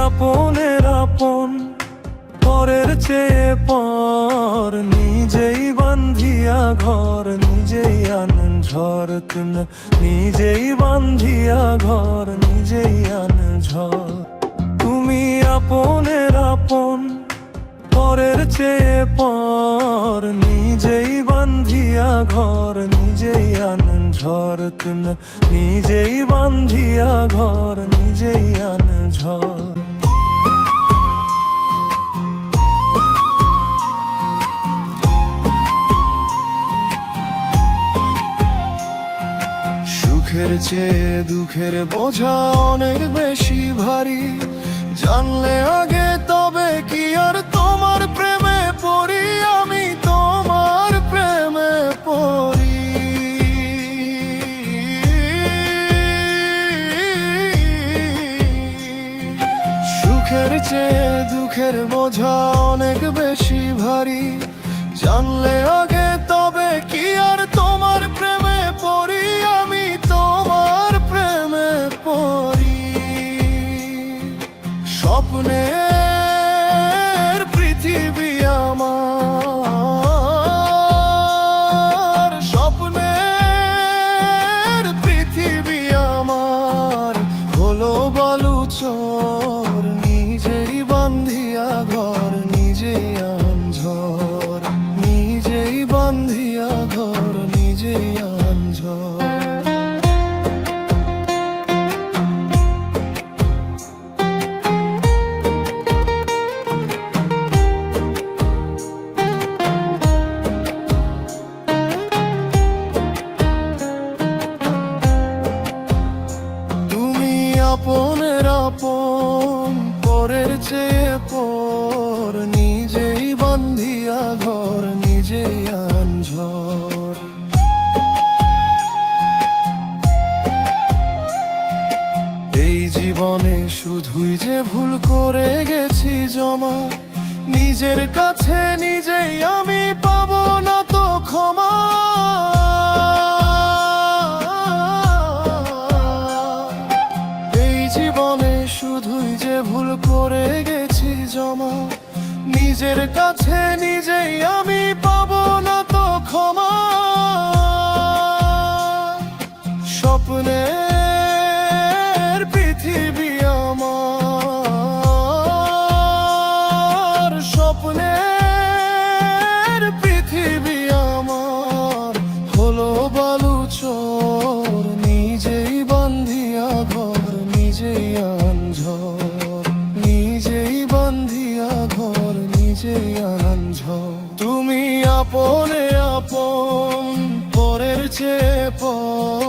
আপনের আপন, পরের চেয়ে পর, নিজেই বান্ধিয়া ঘর, নিজেই আনেন ঝড়। তুমি নিজেই বান্ধিয়া ঘর, নিজেই আনেন ঝড়। তুমি আপনের আপন, পরের চেয়ে পর, নিজেই বান্ধিয়া ঘর, নিজেই আনেন ঝড়। তুমি নিজেই বান্ধিয়া ঘর, নিজেই আনেন ঝড়। সুখের চেয়ে দুঃখের বোঝা অনেক বেশি ভারী, জানলে আগে তবে কি আর তোমার প্রেমে পড়ি, আমি তোমার প্রেমে পড়ি। সুখের চেয়ে দুঃখের বোঝা অনেক বেশি ভারী, জানলে আগে তবে কি আর তোমার প্রেমে পড়ি, আমি তোমার প্রেমে পড়ি। স্বপ্নের পৃথিবী আমার, স্বপ্নের পৃথিবী আমার হলো বালুচর, নিজেই বান্ধিয়া ঘর, নিজেই আন ঝড়। নিজেই বান্ধিয়া ঘর, নিজেই আন ঝড়। আপনের আপন, পরের চেয়ে পর, নিজেই বান্ধিয়া ঘর, নিজেই আন ঝড়। এই জীবনে শুধুই যে ভুল করে গেছি জমা, নিজের কাছে নিজেই আমি পাবো না তো ক্ষমা। শুধুই যে ভুল করে গেছি জমা, নিজের কাছে নিজেই আমি পাবো না তো ক্ষমা। স্বপ্নের পৃথিবী আমার, স্বপ্নের পৃথিবী আমার হলো বালুচর, নিজেই বান্ধিয়া ঘর, নিজেই আন ঝড়। নিজেই বান্ধিয়া ঘর, নিজেই আন ঝড়। তুমি আপনে আপন, পরের চেয়ে পর,